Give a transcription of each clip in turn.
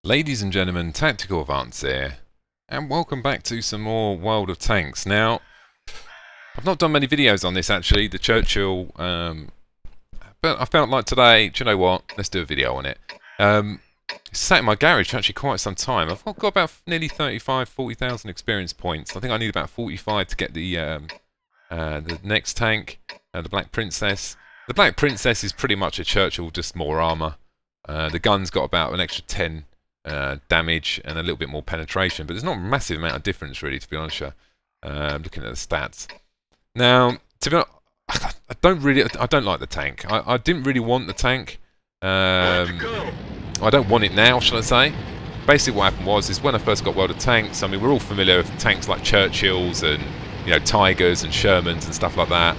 Ladies and gentlemen, Tactical Advance here, and welcome back to some more World of Tanks. Now, I've not done many videos on this actually, the Churchill, but I felt like today, do you know what, let's do a video on it. It's sat in my garage for actually quite some time. I've got about nearly 40,000 experience points. I think I need about 45 to get the next tank, the Black Princess. The Black Princess is pretty much a Churchill, just more armour. The gun's got about an extra 10 damage and a little bit more penetration, but there's not a massive amount of difference really, to be honest. Looking at the stats now, to be honest, I don't like the tank. I didn't really want the tank. I don't want it now, shall I say. Basically what happened was when I first got World of Tanks, I mean, we're all familiar with tanks like Churchills and, you know, Tigers and Shermans and stuff like that,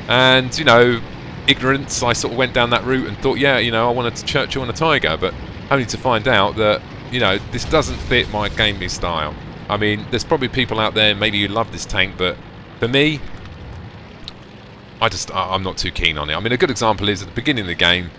and, you know, ignorance, I sort of went down that route and thought, yeah, you know, I wanted a Churchill and a Tiger, but only to find out that, you know, this doesn't fit my gaming style. I mean, there's probably people out there, maybe you love this tank, but for me, I'm not too keen on it. I mean, a good example is at the beginning of the game,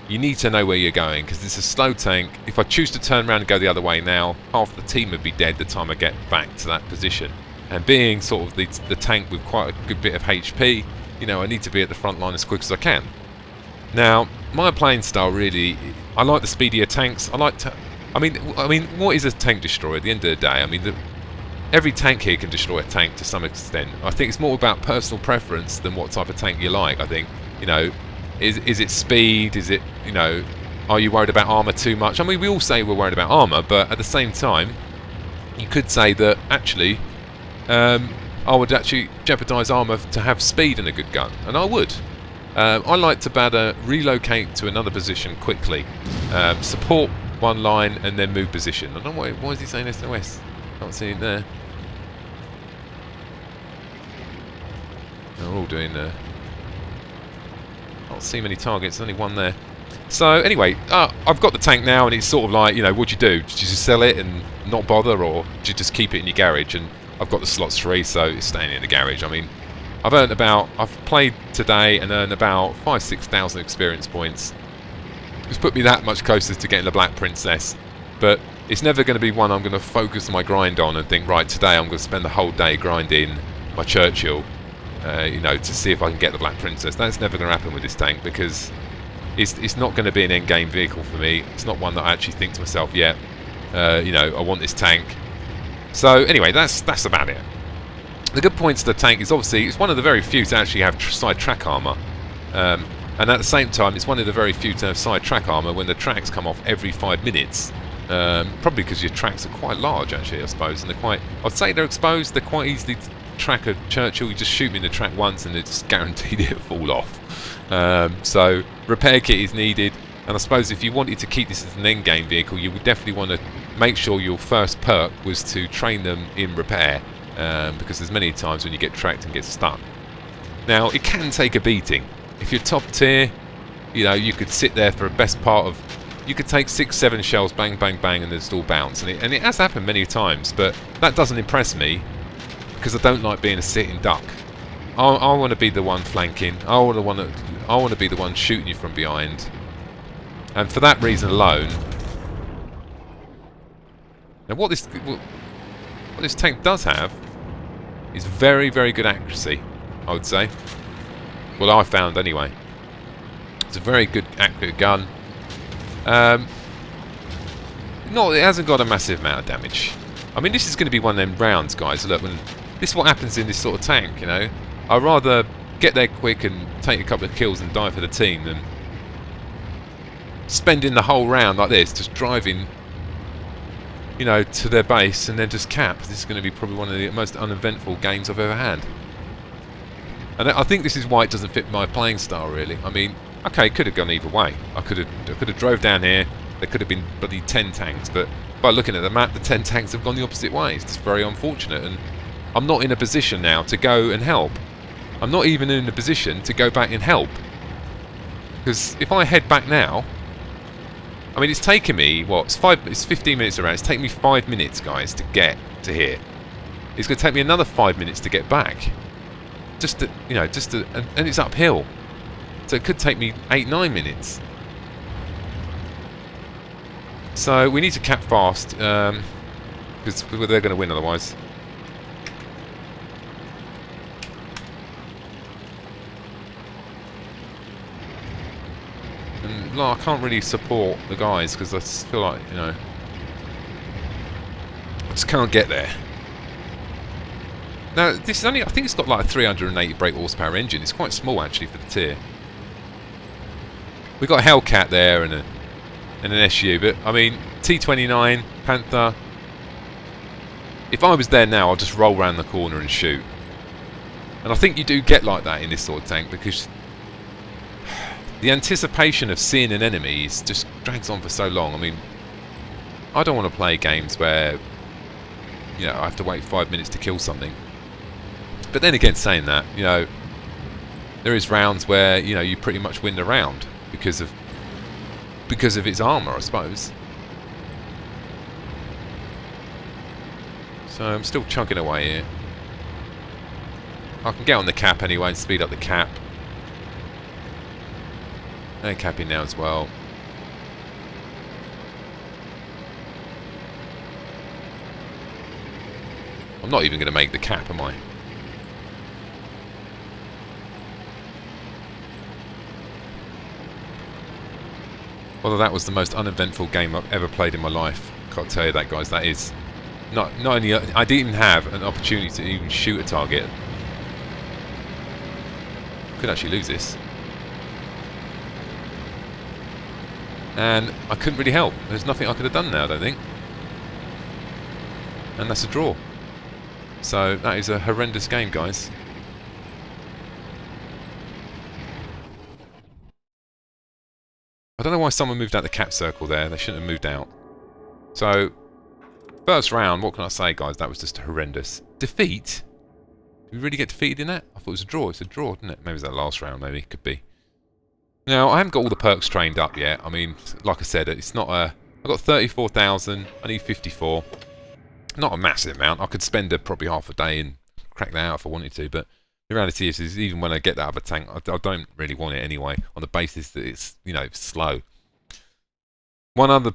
you need to know where you're going, because it's a slow tank. If I choose to turn around and go the other way now, half the team would be dead the time I get back to that position. And being sort of the tank with quite a good bit of HP, you know, I need to be at the front line as quick as I can. Now, my playing style really, I like the speedier tanks. I like to, I mean, what is a tank destroyer at the end of the day? I mean, every tank here can destroy a tank to some extent. I think it's more about personal preference than what type of tank you like. I think, you know, is it speed? Is it, you know, are you worried about armour too much? I mean, we all say we're worried about armour, but at the same time, you could say that actually, I would actually jeopardise armour to have speed and a good gun, and I would. I like to better relocate to another position quickly, support one line and then move position. I don't know why is he saying SOS? Can't see it there. They're all doing can't see many targets, only one there. So anyway, I've got the tank now, and it's sort of like, you know, what do you do? Do you just sell it and not bother, or do you just keep it in your garage? And I've got the slots free, so it's staying in the garage. I mean, I've played today and earned about 6,000 experience points. It's put me that much closer to getting the Black Princess, but it's never going to be one I'm going to focus my grind on and think, right, today I'm going to spend the whole day grinding my Churchill, you know, to see if I can get the Black Princess. That's never going to happen with this tank, because it's not going to be an end-game vehicle for me. It's not one that I actually think to myself, yeah, you know, I want this tank. So anyway, that's about it. The good points of the tank is obviously it's one of the very few to actually have side track armour, and at the same time it's one of the very few to have side track armour when the tracks come off every 5 minutes. Probably because your tracks are quite large actually, I suppose, and I'd say they're exposed. They're quite easily to track a Churchill. You just shoot me in the track once and it's guaranteed it'll fall off. So repair kit is needed, and I suppose if you wanted to keep this as an end game vehicle, you would definitely want to make sure your first perk was to train them in repair. Because there's many times when you get tracked and get stuck. Now, it can take a beating. If you're top tier, you know, you could sit there for a best part of... You could take 6-7 shells, bang, bang, bang, and then still bounce. And it has happened many times, but that doesn't impress me, because I don't like being a sitting duck. I want to be the one flanking. I want to be the one shooting you from behind. And for that reason alone... Now, what this tank does have is very, very good accuracy, I would say. Well, I found anyway. It's a very good, accurate gun. It hasn't got a massive amount of damage. I mean, this is going to be one of them rounds, guys. Look, this is what happens in this sort of tank, you know. I'd rather get there quick and take a couple of kills and die for the team than spending the whole round like this, just driving, you know, to their base and then just cap. This is going to be probably one of the most uneventful games I've ever had. And I think this is why it doesn't fit my playing style, really. I mean, okay, it could have gone either way. I could have drove down here. There could have been bloody 10 tanks, but by looking at the map, the 10 tanks have gone the opposite way. It's just very unfortunate, and I'm not in a position now to go and help. I'm not even in a position to go back and help. Because if I head back now, I mean, it's taken me, what, it's 15 minutes around. It's taken me 5 minutes, guys, to get to here. It's going to take me another 5 minutes to get back. Just to, you know, and it's uphill. So it could take me 8-9 minutes. So we need to cap fast, because they're going to win otherwise. And I can't really support the guys because I just feel like, you know, I just can't get there. Now, this is only, I think it's got like a 380 brake horsepower engine. It's quite small actually for the tier. We've got a Hellcat there and an SU, but I mean, T29, Panther. If I was there now, I'd just roll around the corner and shoot. And I think you do get like that in this sort of tank because the anticipation of seeing an enemy just drags on for so long. I mean, I don't want to play games where, you know, I have to wait 5 minutes to kill something. But then again, saying that, you know, there is rounds where, you know, you pretty much win the round because of its armour, I suppose. So I'm still chugging away here. I can get on the cap anyway and speed up the cap. They're capping now as well. I'm not even going to make the cap, am I? Although that was the most uneventful game I've ever played in my life. Can't tell you that, guys. That is not only I didn't have an opportunity to even shoot a target. Could actually lose this. And I couldn't really help. There's nothing I could have done there, I don't think. And that's a draw. So that is a horrendous game, guys. I don't know why someone moved out the cap circle there. They shouldn't have moved out. So, first round, what can I say, guys? That was just horrendous. Defeat? Did we really get defeated in that? I thought it was a draw. It's a draw, didn't it? Maybe it was that last round, maybe. Could be. Now, I haven't got all the perks trained up yet. I mean, like I said, it's not a... I've got 34,000. I need 54. Not a massive amount. I could spend probably half a day and crack that out if I wanted to, but the reality is even when I get that other tank, I don't really want it anyway, on the basis that it's, you know, slow. One other...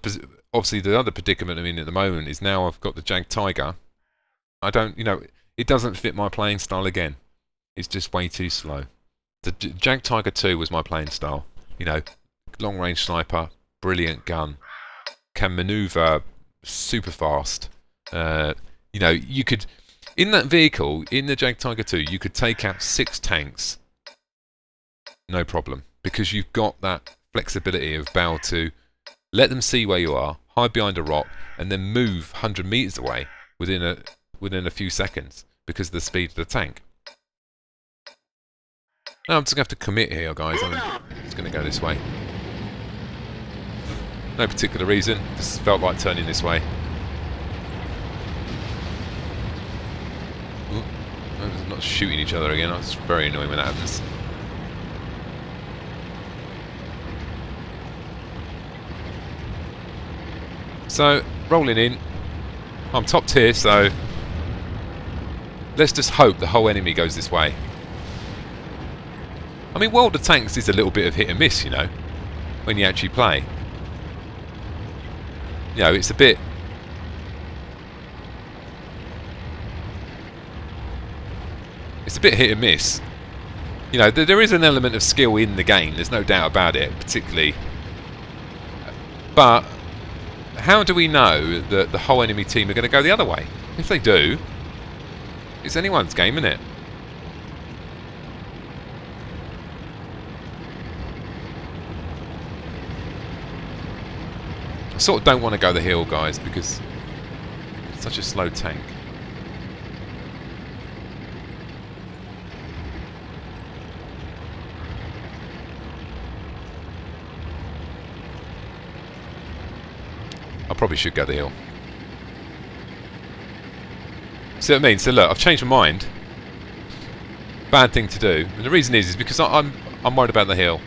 Obviously, the other predicament I'm in at the moment is now I've got the Jag Tiger. I don't... You know, it doesn't fit my playing style again. It's just way too slow. The Jag Tiger 2 was my playing style. You know, long-range sniper, brilliant gun, can manoeuvre super fast. You know, you could... In that vehicle, in the Jag Tiger 2, you could take out 6 tanks. No problem. Because you've got that flexibility of being able to let them see where you are, hide behind a rock, and then move 100 metres away within a few seconds because of the speed of the tank. Now I'm just going to have to commit here, guys. I'm just going to go this way. No particular reason. Just felt like turning this way. Ooh, I'm not shooting each other again. It's very annoying when that happens. So, rolling in. I'm top tier, so let's just hope the whole enemy goes this way. I mean, World of Tanks is a little bit of hit and miss, you know, when you actually play. You know, it's a bit... It's a bit hit and miss. You know, there is an element of skill in the game, there's no doubt about it, particularly. But how do we know that the whole enemy team are going to go the other way? If they do, it's anyone's game, isn't it? I sort of don't want to go the hill, guys, because it's such a slow tank. I probably should go the hill. See what I mean? So look, I've changed my mind. Bad thing to do, and the reason is because I'm worried about the hill.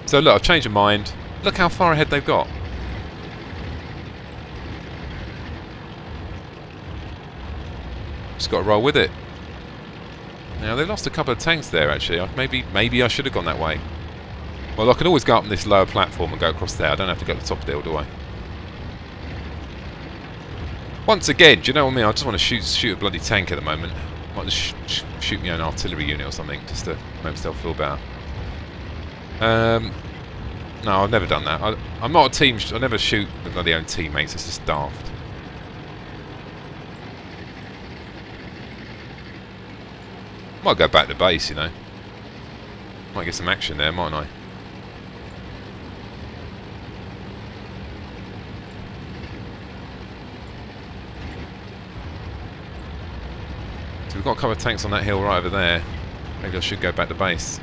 So look, I've changed my mind. Look how far ahead they've got. Just got to roll with it. Now they lost a couple of tanks there actually. Maybe I should have gone that way. Well, I can always go up on this lower platform and go across there. I don't have to go to the top of the hill, do I? Once again, do you know what I mean? I just want to shoot a bloody tank at the moment. Might just shoot my own artillery unit or something, just to make myself feel better. No, I've never done that. I'm not a team... I never shoot with my own teammates. It's just daft. Might go back to base, you know. Might get some action there, mightn't I? So we've got a couple of tanks on that hill right over there. Maybe I should go back to base.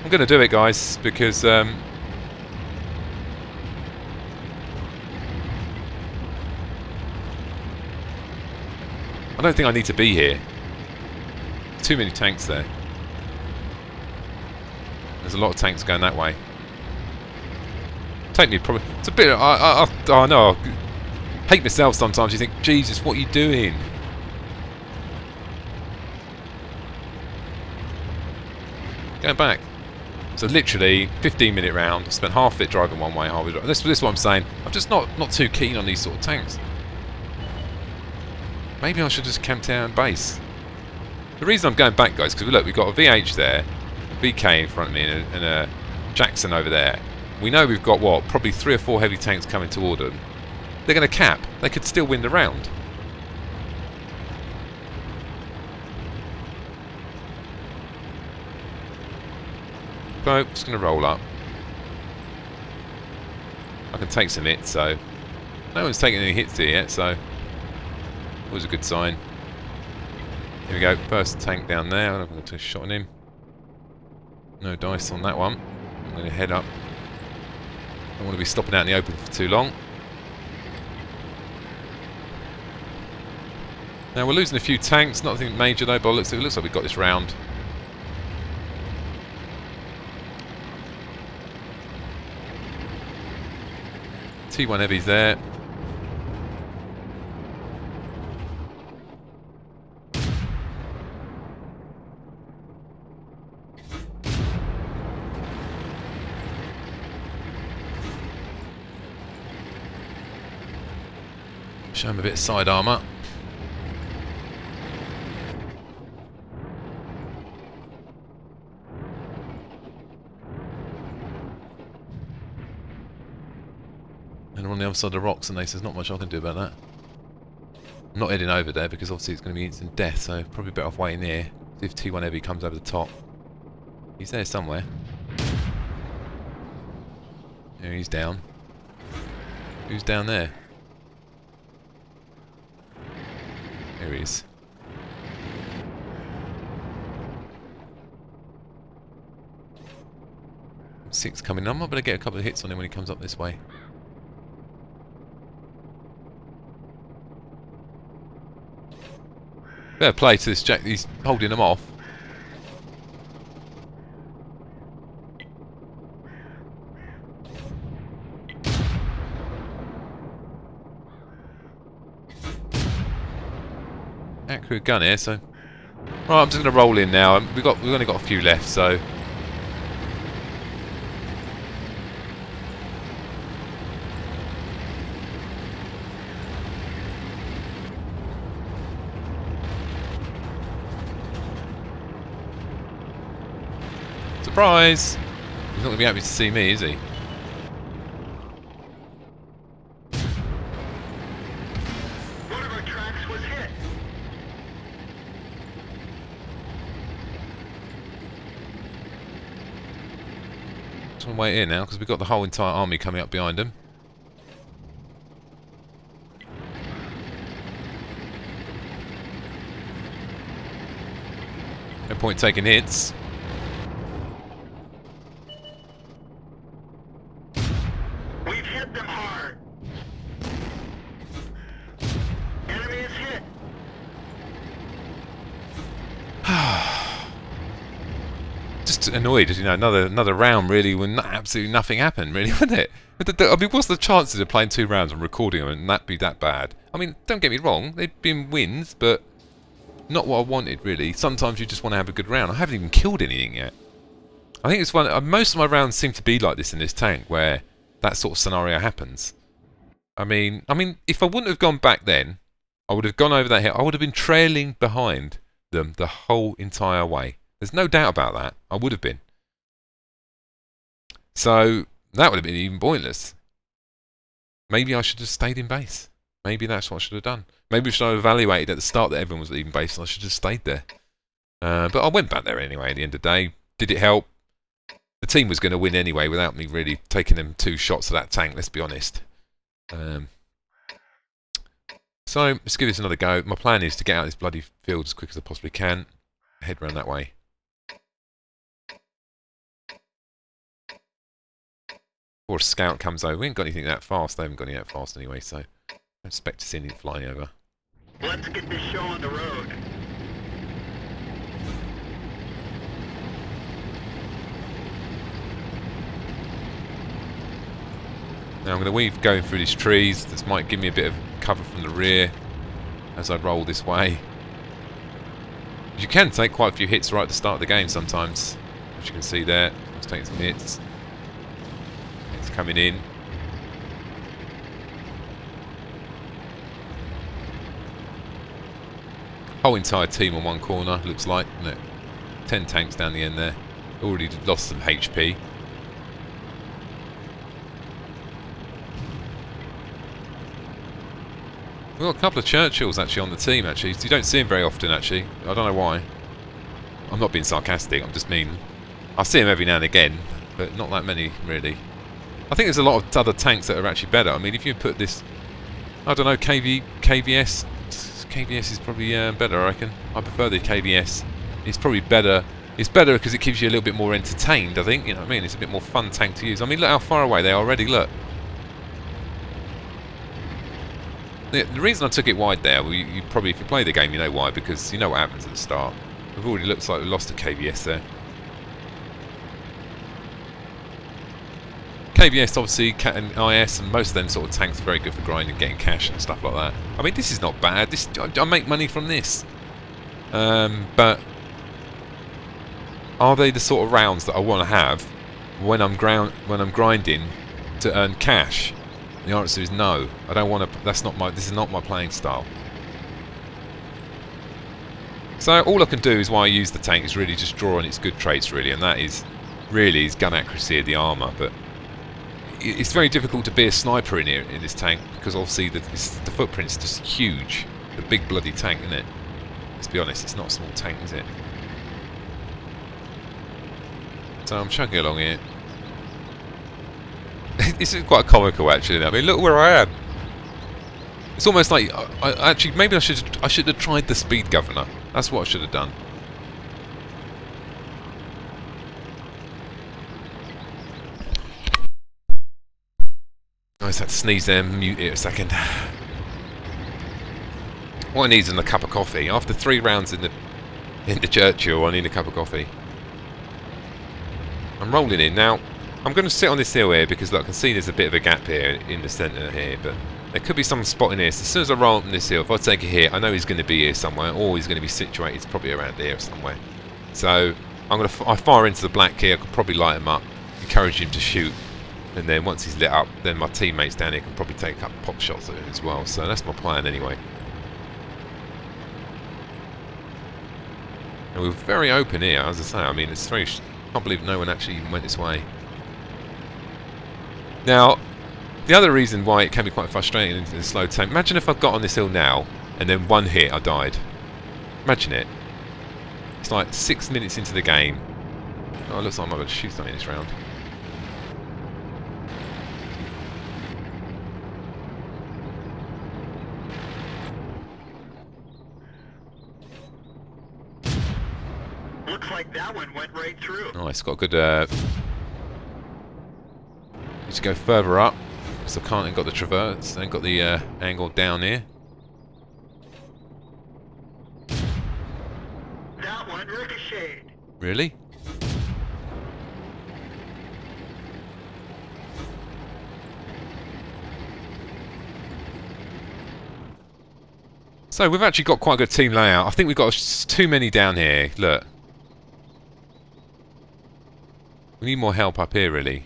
I'm going to do it, guys, because I don't think I need to be here. Too many tanks there. There's a lot of tanks going that way. Take me probably. It's a bit. I know. I hate myself sometimes. You think, Jesus, what are you doing? Going back. So literally 15-minute round. Spent half of it driving one way, half of it. This is what I'm saying. I'm just not too keen on these sort of tanks. Maybe I should just camp down base. The reason I'm going back, guys, because look, we've got a VH there, a VK in front of me, and a Jackson over there. We know we've got what, probably 3 or 4 heavy tanks coming toward them. They're going to cap. They could still win the round. So, just going to roll up. I can take some hits, so... No one's taken any hits here yet, so... Always a good sign. Here we go, first tank down there. I'm going to take a shot on him. No dice on that one. I'm going to head up. Don't want to be stopping out in the open for too long. Now we're losing a few tanks, nothing major though, but it looks like we've got this round. T1 heavy's there. Show him a bit of side armour. And we're on the other side of the rocks, and there's not much I can do about that. I'm not heading over there because obviously it's going to be instant death, so probably better off waiting here. See if T1 Heavy comes over the top. He's there somewhere. Yeah, he's down. Who's down there? Here he is. 6 coming. I'm not going to get a couple of hits on him when he comes up this way. Fair play to this Jack. He's holding them off. Accurate gun here, so right. I'm just going to roll in now. We've only got a few left, so surprise! He's not going to be happy to see me, is he? One of our tracks was hit. Just want to wait here now because we've got the whole entire army coming up behind him. No point taking hits. We've hit them hard. Enemy is hit. Just annoyed, you know. Another round really when absolutely nothing happened, really, wouldn't it? I mean, what's the chances of playing 2 rounds and recording them and that be that bad? I mean, don't get me wrong, they've been wins, but not what I wanted, really. Sometimes you just want to have a good round. I haven't even killed anything yet. I think it's one. Most of my rounds seem to be like this in this tank, where that sort of scenario happens. I mean, if I wouldn't have gone back then, I would have gone over that hill. I would have been trailing behind them the whole entire way. There's no doubt about that. I would have been. So that would have been even pointless. Maybe I should have stayed in base. Maybe that's what I should have done. Maybe I should have evaluated at the start that everyone was leaving base and I should have stayed there. But I went back there anyway at the end of the day. Did it help? The team was going to win anyway without me really taking them 2 shots of that tank, let's be honest. So, let's give this another go. My plan is to get out of this bloody field as quick as I possibly can. Head round that way. Before a scout comes over. We ain't got anything that fast. They haven't got anything that fast anyway, so I don't expect to see anything flying over. Let's get this show on the road. Now I'm going to weave going through these trees. This might give me a bit of cover from the rear as I roll this way. You can take quite a few hits right at the start of the game sometimes. As you can see there, it's taking some hits. It's coming in. Whole entire team on one corner, looks like, isn't it? 10 tanks down the end there. Already lost some HP. We've got a couple of Churchills actually on the team actually. You don't see them very often actually. I don't know why. I'm not being sarcastic, I'm just mean. I see them every now and again, but not that many really. I think there's a lot of other tanks that are actually better. I mean, if you put this, I don't know, KVS is probably better, I reckon. I prefer the KVS. It's probably better. It's better because it keeps you a little bit more entertained, I think. You know what I mean? It's a bit more fun tank to use. I mean, look how far away they are already, look. The reason I took it wide there, well, you probably, if you play the game, you know why, because you know what happens at the start. It already looks like we lost a KVS there. KVS, obviously, and IS, and most of them sort of tanks are very good for grinding, getting cash and stuff like that. I mean, this is not bad. This I make money from this. But are they the sort of rounds that I want to have when I'm grinding to earn cash? The answer is no. I don't want to. This is not my playing style. So all I can do is, while I use the tank, is really just draw on its good traits, really, and that is really its gun accuracy of the armour. But it's very difficult to be a sniper in here in this tank because obviously the footprint's just huge. The big bloody tank, isn't it? Let's be honest, it's not a small tank, is it? So I'm chugging along here. This is quite comical, actually. I mean, look where I am. It's almost like actually maybe I should have tried the speed governor. That's what I should have done. I just had to sneeze there and mute it a second. What I need is a cup of coffee. After 3 rounds in the Churchill, I need a cup of coffee. I'm rolling in now. I'm going to sit on this hill here because look, I can see there's a bit of a gap here in the centre here, but there could be some spot in here. So as soon as I roll up on this hill, if I take a hit, I know he's going to be here somewhere, or he's going to be situated probably around here somewhere. So I fire into the black here. I could probably light him up, encourage him to shoot, and then once he's lit up, then my teammates down here can probably take a couple of pop shots at him as well. So that's my plan anyway. And we're very open here, as I say. I mean, it's very. I can't believe no one actually even went this way. Now, the other reason why it can be quite frustrating in a slow tank. Imagine if I got on this hill now, and then 1 hit I died. Imagine it. It's like 6 minutes into the game. Oh, it looks like I'm going to shoot something this round. Looks like that one went right through. Nice, got a good. Need to go further up because I ain't got the traverse. I ain't got the angle down here. That one ricocheted. Really? So we've actually got quite a good team layout. I think we've got too many down here. Look. We need more help up here, really.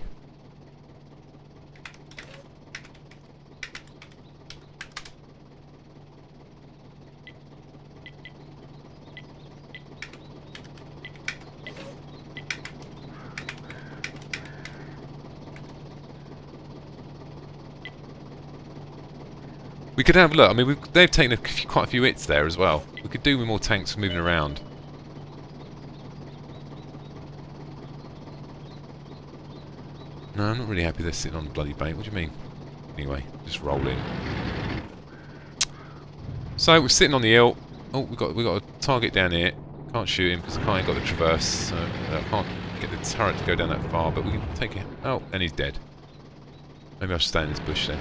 We could have, look, I mean, they've taken quite a few hits there as well. We could do with more tanks moving around. No, I'm not really happy they're sitting on the bloody bank. What do you mean? Anyway, just roll in. So, we're sitting on the hill. Oh, we've got a target down here. Can't shoot him because I ain't got the traverse. So, I can't get the turret to go down that far, but we can take it. Oh, and he's dead. Maybe I should stay in this bush then.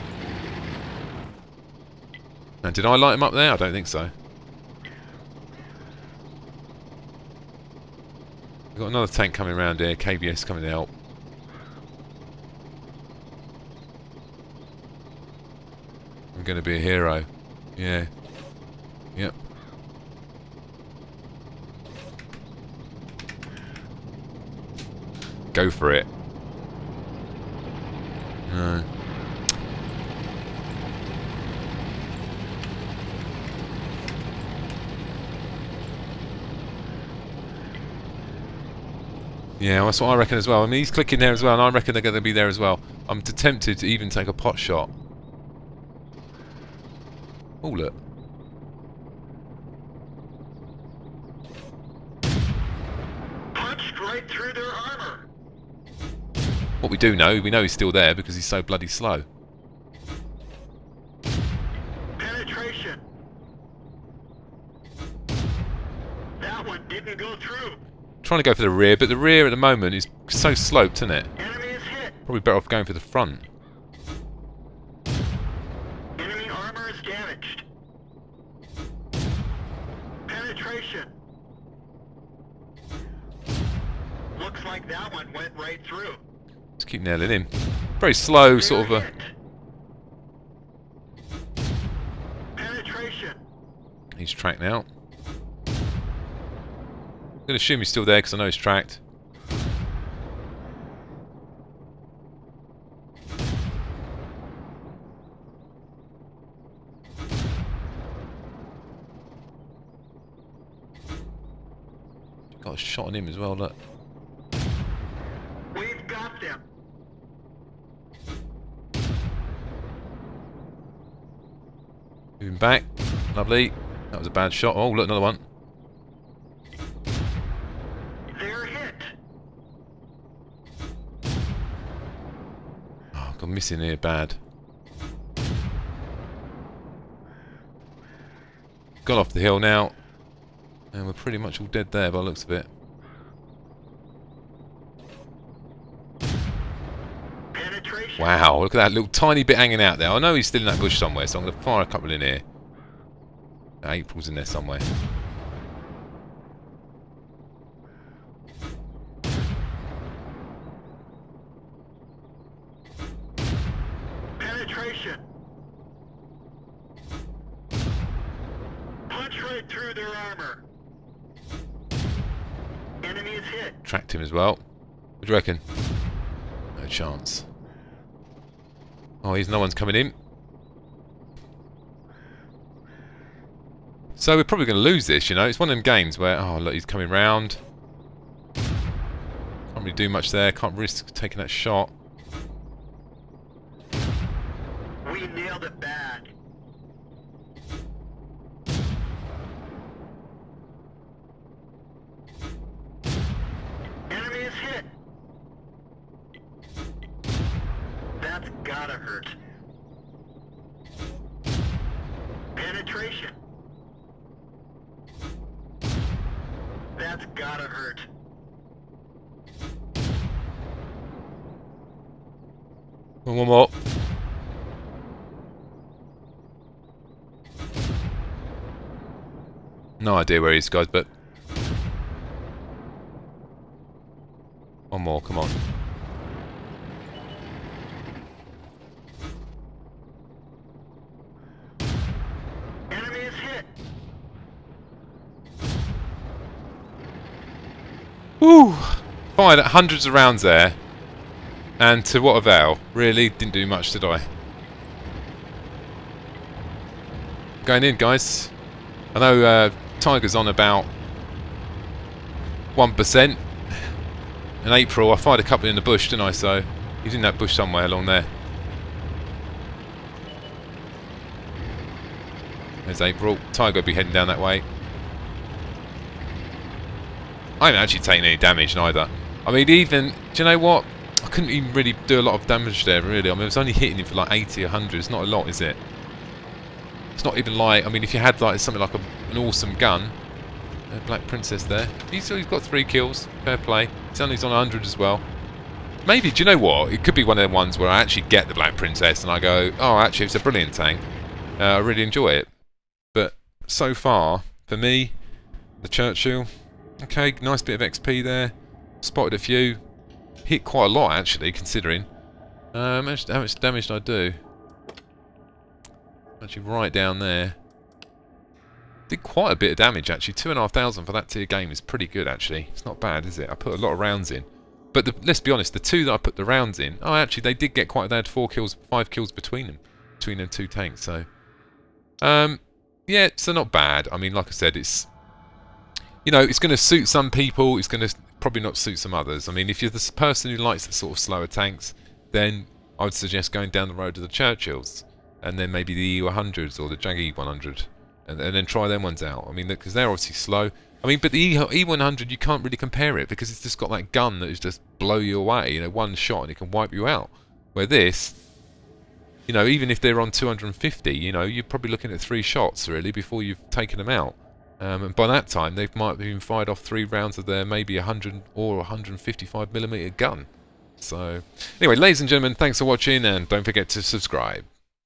And did I light him up there? I don't think so. We've got another tank coming around here. KBS coming to help. I'm going to be a hero. Yeah. Yep. Go for it. No. Yeah, that's what I reckon as well. I mean, he's clicking there as well, and I reckon they're going to be there as well. I'm tempted to even take a pot shot. Oh, look. Punched right through their armor. What we do know, we know he's still there because he's so bloody slow. Penetration. That one didn't go through. Trying to go for the rear, but the rear at the moment is so sloped, isn't it? Enemy is hit. Probably better off going for the front. Enemy armor is damaged. Penetration. Looks like that one went right through. Just keep nailing him. Very slow, sort of a... Hit. Penetration. He's tracked now. I'm going to assume he's still there because I know he's tracked. Got a shot on him as well, look. We've got them. Moving back. Lovely. That was a bad shot. Oh, look, another one. They're hit. Oh, got missing here bad. Got off the hill now. And we're pretty much all dead there by the looks of it. Penetration. Wow, look at that little tiny bit hanging out there. I know he's still in that bush somewhere, so I'm going to fire a couple in here. April's in there somewhere. Penetration. Punch right through their armor. Enemy is hit. Tracked him as well. What do you reckon? No chance. Oh, no one's coming in. So we're probably going to lose this, you know. It's one of them games where, oh, look, he's coming round. Can't really do much there. Can't risk taking that shot. We nailed it bad. Enemy is hit. That's gotta hurt. Penetration. That's gotta hurt. One more. No idea where he is, guys, but... One more, come on. Enemy is hit. Woo! Fired hundreds of rounds there. And to what avail? Really? Didn't do much, did I? Going in, guys. I know Tiger's on about 1%. In April, I fired a couple in the bush, didn't I? So he's in that bush somewhere along there. There's April. Tiger will be heading down that way. I haven't actually taken any damage neither. I mean, even, do you know what? I couldn't even really do a lot of damage there, really. I mean, I was only hitting him for like 80 or 100. It's not a lot, is it? It's not even like, I mean, if you had like something like an awesome gun. Black Princess there. He's got 3 kills. Fair play. He's on 100 as well. Maybe, do you know what? It could be one of the ones where I actually get the Black Princess and I go, oh, actually, it's a brilliant tank. I really enjoy it. But so far, for me, the Churchill, okay, nice bit of XP there. Spotted a few. Hit quite a lot, actually, considering. How much damage did I do? Actually, right down there. Did quite a bit of damage, actually. 2,500 for that tier game is pretty good, actually. It's not bad, is it? I put a lot of rounds in. But let's be honest, the 2 that I put the rounds in, oh, actually, they did get quite... They had 4 kills, 5 kills between them 2 tanks, so... yeah, so not bad. I mean, like I said, it's... You know, it's going to suit some people. It's going to probably not suit some others. I mean, if you're the person who likes the sort of slower tanks, then I would suggest going down the road of the Churchills. And then maybe the E100s or the Jag E100. And then try them ones out. I mean, because they're obviously slow. I mean, but the E100, you can't really compare it because it's just got that gun that is just blow you away. You know, one shot and it can wipe you out. Where this, you know, even if they're on 250, you know, you're probably looking at 3 shots really before you've taken them out. And by that time, they might have even fired off 3 rounds of their maybe 100 or 155mm gun. So, anyway, ladies and gentlemen, thanks for watching, and don't forget to subscribe.